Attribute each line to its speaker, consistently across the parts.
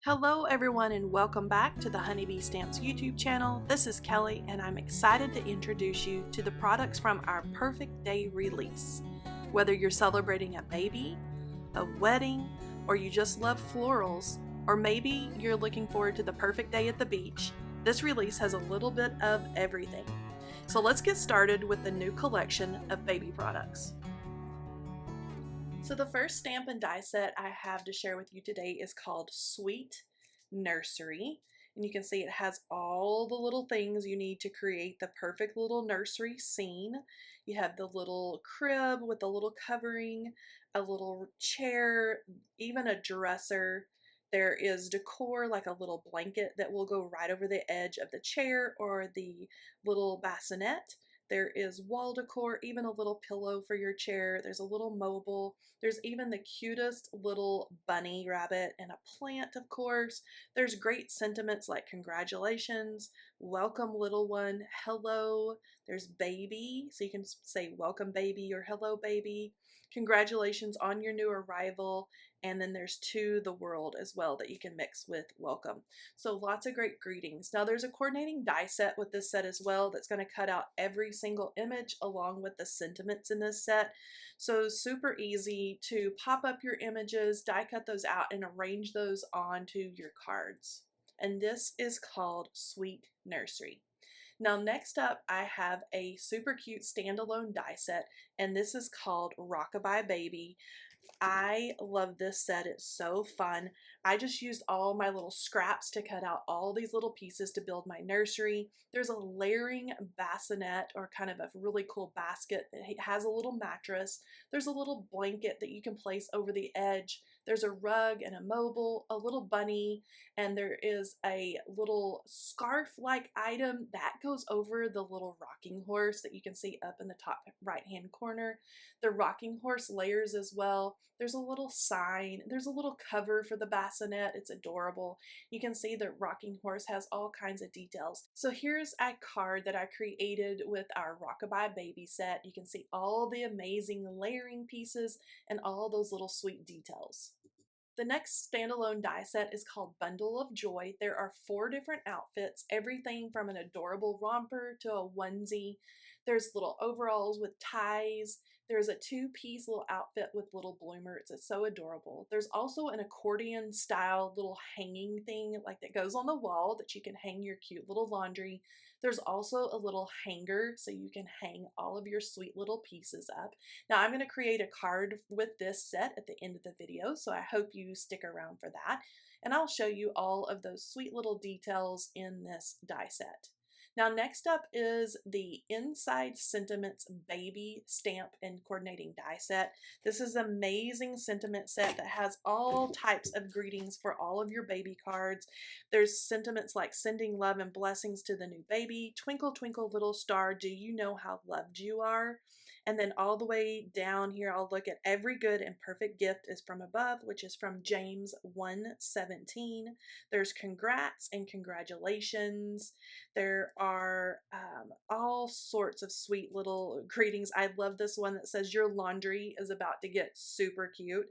Speaker 1: Hello everyone and welcome back to the Honeybee Stamps YouTube channel. This is Kelly and I'm excited to introduce you to the products from our Perfect Day release. Whether you're celebrating a baby, a wedding, or you just love florals, or maybe you're looking forward to the perfect day at the beach, this release has a little bit of everything. So let's get started with the new collection of baby products. So the first stamp and die set I have to share with you today is called Sweet Nursery. And you can see it has all the little things you need to create the perfect little nursery scene. You have the little crib with a little covering, a little chair, even a dresser. There is decor like a little blanket that will go right over the edge of the chair or the little bassinet. There is wall decor, even a little pillow for your chair. There's a little mobile. There's even the cutest little bunny rabbit and a plant, of course. There's great sentiments like congratulations, welcome little one, hello. There's baby, so you can say welcome baby or hello baby. Congratulations on your new arrival. And then there's to the world as well that you can mix with welcome. So lots of great greetings. Now there's a coordinating die set with this set as well that's going to cut out every single image along with the sentiments in this set. So super easy to pop up your images, die cut those out, and arrange those onto your cards. And this is called Sweet Nursery. Now next up I have a super cute standalone die set, and this is called Rockabye Baby. I love this set. It's so fun. I just used all my little scraps to cut out all these little pieces to build my nursery. There's a layering bassinet or kind of a really cool basket that has a little mattress. There's a little blanket that you can place over the edge. There's a rug and a mobile, a little bunny, and there is a little scarf-like item that goes over the little rocking horse that you can see up in the top right-hand corner. The rocking horse layers as well. There's a little sign. There's a little cover for the bassinet. It's adorable. You can see the rocking horse has all kinds of details. So here's a card that I created with our Rockabye Baby set. You can see all the amazing layering pieces and all those little sweet details. The next standalone die set is called Bundle of Joy. There are 4 different outfits, everything from an adorable romper to a onesie. There's little overalls with ties. There's a 2-piece little outfit with little bloomers. It's so adorable. There's also an accordion style little hanging thing like that goes on the wall that you can hang your cute little laundry. There's also a little hanger so you can hang all of your sweet little pieces up. Now I'm going to create a card with this set at the end of the video, so I hope you stick around for that. And I'll show you all of those sweet little details in this die set. Now next up is the Inside Sentiments Baby Stamp and Coordinating Die Set. This is an amazing sentiment set that has all types of greetings for all of your baby cards. There's sentiments like sending love and blessings to the new baby, twinkle twinkle little star, do you know how loved you are? And then all the way down here, I'll look at every good and perfect gift is from above, which is from James 1:17. There's congrats and congratulations. There are all sorts of sweet little greetings. I love this one that says your laundry is about to get super cute.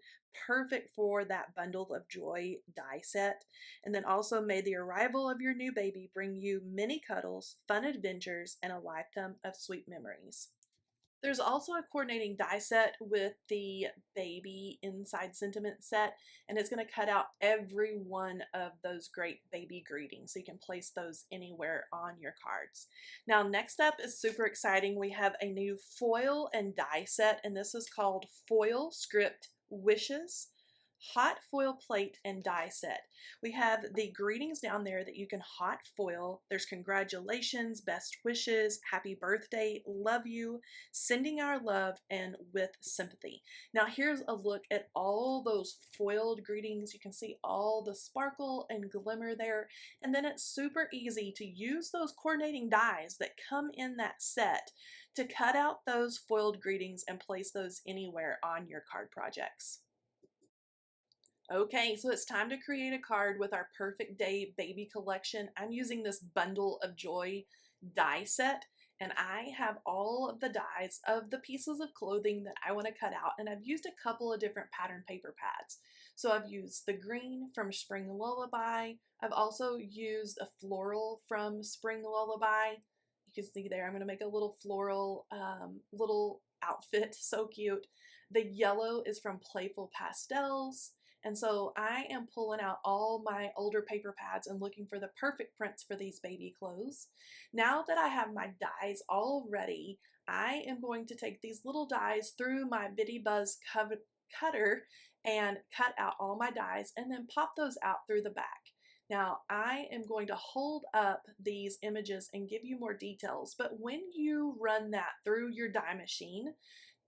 Speaker 1: Perfect for that bundle of joy die set. And then also may the arrival of your new baby bring you many cuddles, fun adventures, and a lifetime of sweet memories. There's also a coordinating die set with the baby inside sentiment set, and it's going to cut out every one of those great baby greetings, so you can place those anywhere on your cards. Now next up is super exciting. We have a new foil and die set, and this is called Foil Script Wishes Hot Foil Plate and Die Set. We have the greetings down there that you can hot foil. There's congratulations, best wishes, happy birthday, love you, sending our love, and with sympathy. Now here's a look at all those foiled greetings. You can see all the sparkle and glimmer there. And then it's super easy to use those coordinating dies that come in that set to cut out those foiled greetings and place those anywhere on your card projects. Okay, so it's time to create a card with our Perfect Day baby collection. I'm using this Bundle of Joy die set, and I have all of the dies of the pieces of clothing that I want to cut out, and I've used a couple of different pattern paper pads. So I've used the green from Spring Lullaby. I've also used a floral from Spring Lullaby. You can see there, I'm going to make a little floral little outfit, so cute. The yellow is from Playful Pastels. And so I am pulling out all my older paper pads and looking for the perfect prints for these baby clothes. Now that I have my dies all ready, I am going to take these little dies through my Bitty Buzz cutter and cut out all my dies and then pop those out through the back. Now I am going to hold up these images and give you more details, but when you run that through your die machine,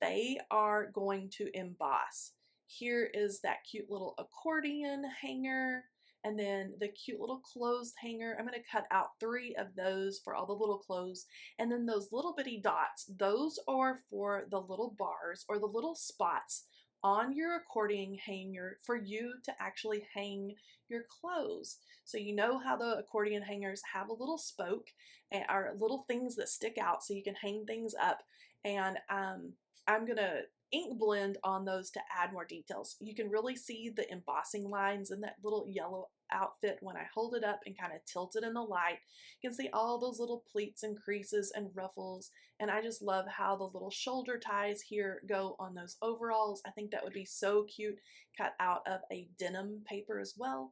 Speaker 1: they are going to emboss. Here is that cute little accordion hanger, and then the cute little clothes hanger. I'm going to cut out 3 of those for all the little clothes. And then those little bitty dots, those are for the little bars or the little spots on your accordion hanger for you to actually hang your clothes. So you know how the accordion hangers have a little spoke or little things that stick out so you can hang things up. And I'm going to ink blend on those to add more details. You can really see the embossing lines in that little yellow outfit when I hold it up and kind of tilt it in the light. You can see all those little pleats and creases and ruffles, and I just love how the little shoulder ties here go on those overalls. I think that would be so cute cut out of a denim paper as well.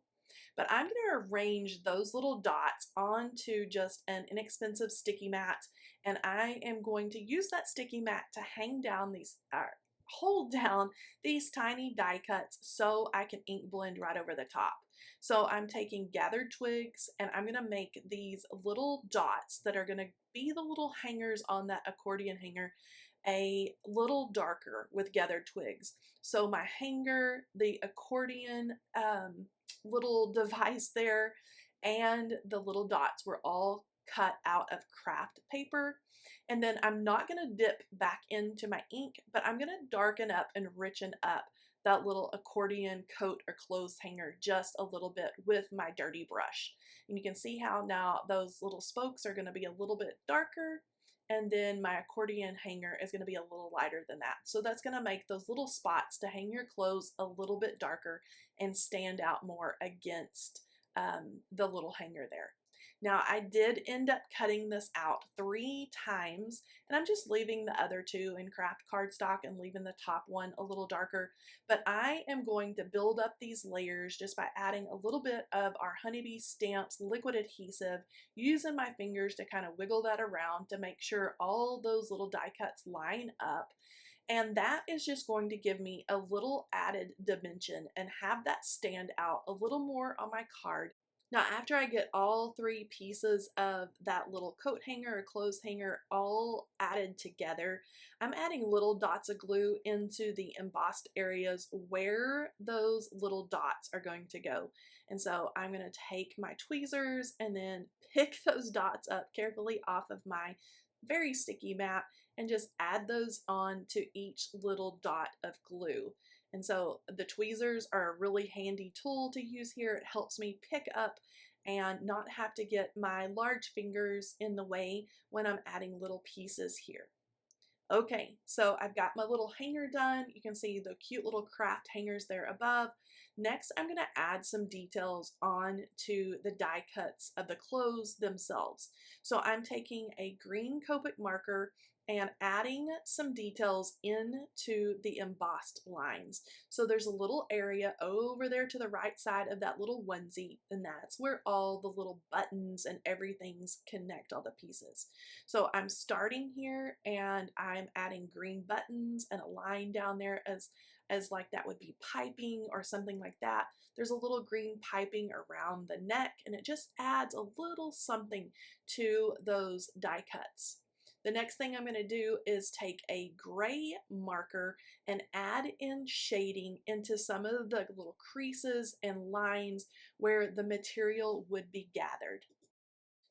Speaker 1: But I'm going to arrange those little dots onto just an inexpensive sticky mat, and I am going to use that sticky mat to hang down these hold down these tiny die cuts so I can ink blend right over the top. So I'm taking gathered twigs and I'm going to make these little dots that are going to be the little hangers on that accordion hanger a little darker with gathered twigs. So my hanger, the accordion little device there, and the little dots were all cut out of craft paper. And then I'm not going to dip back into my ink, but I'm going to darken up and richen up that little accordion coat or clothes hanger just a little bit with my dirty brush. And you can see how now those little spokes are going to be a little bit darker, and then my accordion hanger is going to be a little lighter than that. So that's going to make those little spots to hang your clothes a little bit darker and stand out more against the little hanger there. Now I did end up cutting this out 3 times, and I'm just leaving the other 2 in craft cardstock and leaving the top one a little darker, but I am going to build up these layers just by adding a little bit of our Honeybee Stamps liquid adhesive, using my fingers to kind of wiggle that around to make sure all those little die cuts line up. And that is just going to give me a little added dimension and have that stand out a little more on my card. Now, after I get all 3 pieces of that little coat hanger or clothes hanger all added together, I'm adding little dots of glue into the embossed areas where those little dots are going to go. And so I'm going to take my tweezers and then pick those dots up carefully off of my very sticky mat and just add those on to each little dot of glue. And so the tweezers are a really handy tool to use here. It helps me pick up and not have to get my large fingers in the way when I'm adding little pieces here. Okay, so I've got my little hanger done. You can see the cute little craft hangers there above. Next, I'm going to add some details on to the die cuts of the clothes themselves. So I'm taking a green Copic marker and adding some details into the embossed lines. So there's a little area over there to the right side of that little onesie, and that's where all the little buttons and everything's connect all the pieces. So I'm starting here and I'm adding green buttons and a line down there as like that would be piping or something like that. There's a little green piping around the neck, and it just adds a little something to those die cuts. The next thing I'm going to do is take a gray marker and add in shading into some of the little creases and lines where the material would be gathered.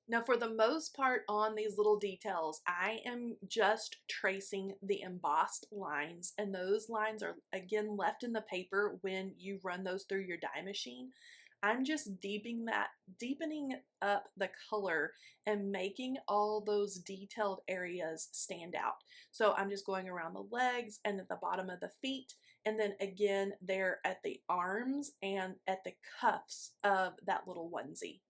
Speaker 1: Now, for the most part on these little details, I am just tracing the embossed lines, and those lines are again left in the paper when you run those through your die machine. I'm just deepening up the color and making all those detailed areas stand out. So I'm just going around the legs and at the bottom of the feet, and then again there at the arms and at the cuffs of that little onesie.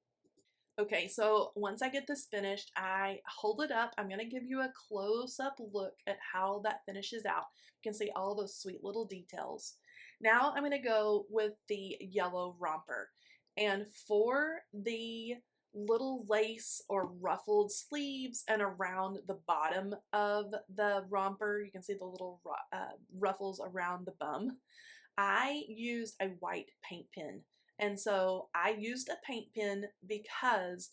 Speaker 1: Okay, so once I get this finished, I hold it up. I'm going to give you a close-up look at how that finishes out. You can see all those sweet little details. Now I'm going to go with the yellow romper. And for the little lace or ruffled sleeves and around the bottom of the romper, you can see the little ruffles around the bum, I used a white paint pen. And so I used a paint pen because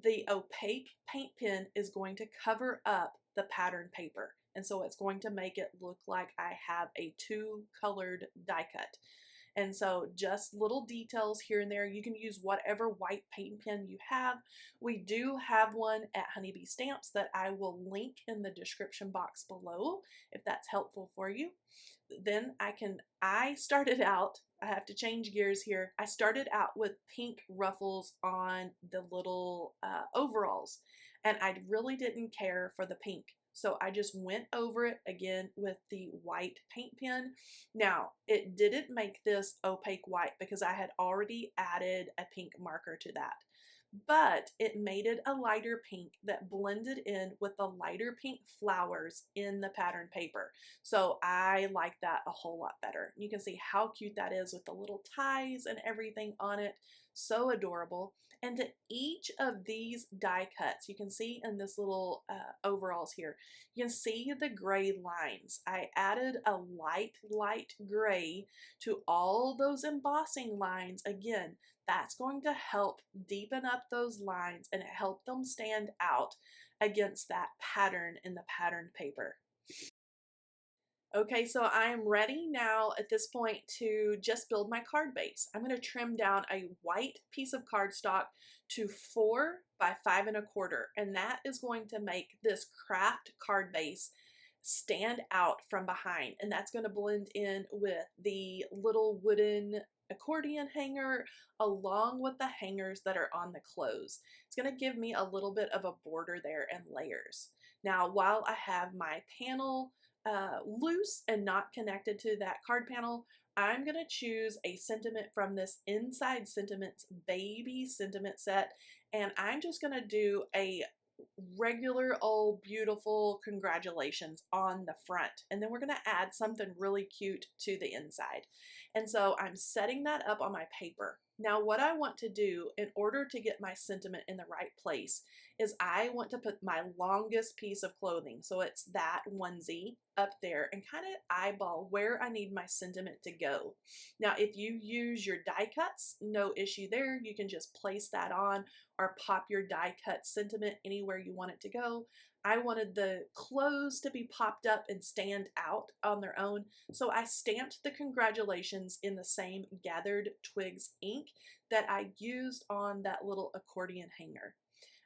Speaker 1: the opaque paint pen is going to cover up the pattern paper. And so it's going to make it look like I have a two-colored die cut. And so just little details here and there. You can use whatever white paint pen you have. We do have one at Honeybee Stamps that I will link in the description box below if that's helpful for you. Then I started out, I have to change gears here. I started out with pink ruffles on the little overalls, and I really didn't care for the pink. So I just went over it again with the white paint pen. Now, it didn't make this opaque white because I had already added a pink marker to that, but it made it a lighter pink that blended in with the lighter pink flowers in the pattern paper. So I like that a whole lot better. You can see how cute that is with the little ties and everything on it. So adorable. And to each of these die cuts, you can see in this little overalls here, you can see the gray lines. I added a light gray to all those embossing lines. Again, that's going to help deepen up those lines and help them stand out against that pattern in the pattern paper. Okay, so I am ready now at this point to just build my card base. I'm going to trim down a white piece of cardstock to 4 by 5 1/4, and that is going to make this craft card base stand out from behind, and that's going to blend in with the little wooden accordion hanger along with the hangers that are on the clothes. It's going to give me a little bit of a border there and layers. Now, while I have my panel loose and not connected to that card panel, I'm going to choose a sentiment from this Inside Sentiments baby sentiment set, and I'm just going to do a regular old beautiful congratulations on the front, and then we're going to add something really cute to the inside. And so I'm setting that up on my paper. Now what I want to do in order to get my sentiment in the right place is I want to put my longest piece of clothing, so it's that onesie, up there and kind of eyeball where I need my sentiment to go. Now if you use your die cuts, no issue there. You can just place that on or pop your die cut sentiment anywhere you want it to go. I wanted the clothes to be popped up and stand out on their own, so I stamped the congratulations in the same Gathered Twigs ink that I used on that little accordion hanger.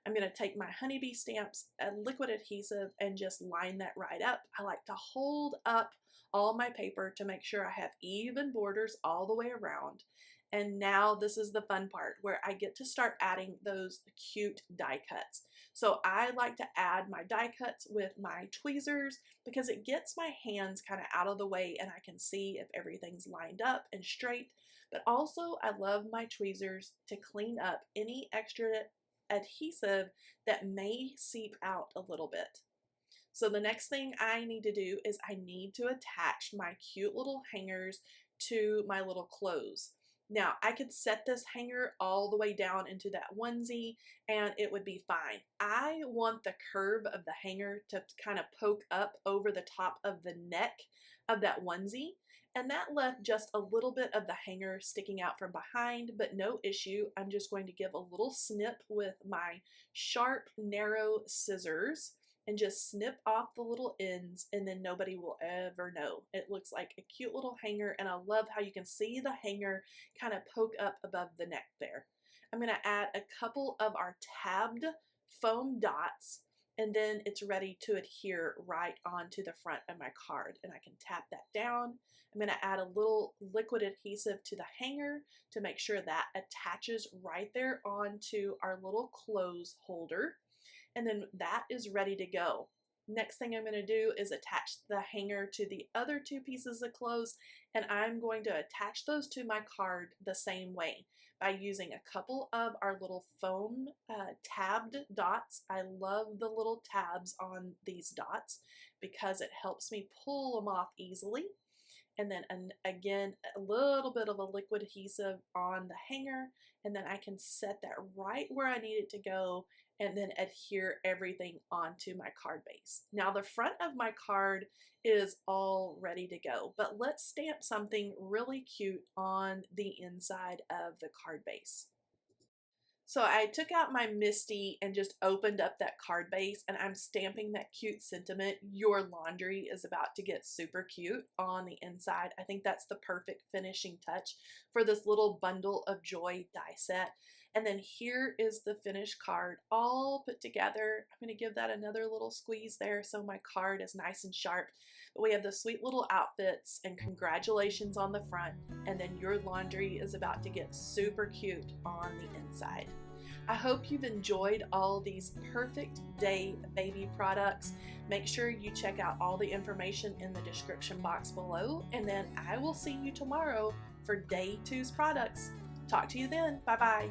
Speaker 1: I'm going to take my Honeybee Stamps liquid adhesive and just line that right up. I like to hold up all my paper to make sure I have even borders all the way around. And now this is the fun part where I get to start adding those cute die cuts. So I like to add my die cuts with my tweezers because it gets my hands kind of out of the way and I can see if everything's lined up and straight. But also I love my tweezers to clean up any extra adhesive that may seep out a little bit. So the next thing I need to do is I need to attach my cute little hangers to my little clothes. Now I could set this hanger all the way down into that onesie and it would be fine. I want the curve of the hanger to kind of poke up over the top of the neck of that onesie, and that left just a little bit of the hanger sticking out from behind, but no issue. I'm just going to give a little snip with my sharp, narrow scissors and just snip off the little ends, and then nobody will ever know. It looks like a cute little hanger, and I love how you can see the hanger kind of poke up above the neck there. I'm going to add a couple of our tabbed foam dots and then it's ready to adhere right onto the front of my card. And I can tap that down. I'm going to add a little liquid adhesive to the hanger to make sure that attaches right there onto our little clothes holder. And then that is ready to go. Next thing I'm going to do is attach the hanger to the other two pieces of clothes, and I'm going to attach those to my card the same way by using a couple of our little foam tabbed dots. I love the little tabs on these dots because it helps me pull them off easily. And then again, a little bit of a liquid adhesive on the hanger, and then I can set that right where I need it to go and then adhere everything onto my card base. Now the front of my card is all ready to go, but let's stamp something really cute on the inside of the card base. So I took out my Misty and just opened up that card base, and I'm stamping that cute sentiment, "Your laundry is about to get super cute," on the inside. I think that's the perfect finishing touch for this little bundle of joy die set. And then here is the finished card all put together. I'm going to give that another little squeeze there so my card is nice and sharp. But we have the sweet little outfits and congratulations on the front, and then "Your laundry is about to get super cute" on the inside. I hope you've enjoyed all these perfect day baby products. Make sure you check out all the information in the description box below, and then I will see you tomorrow for day 2's products. Talk to you then. Bye bye.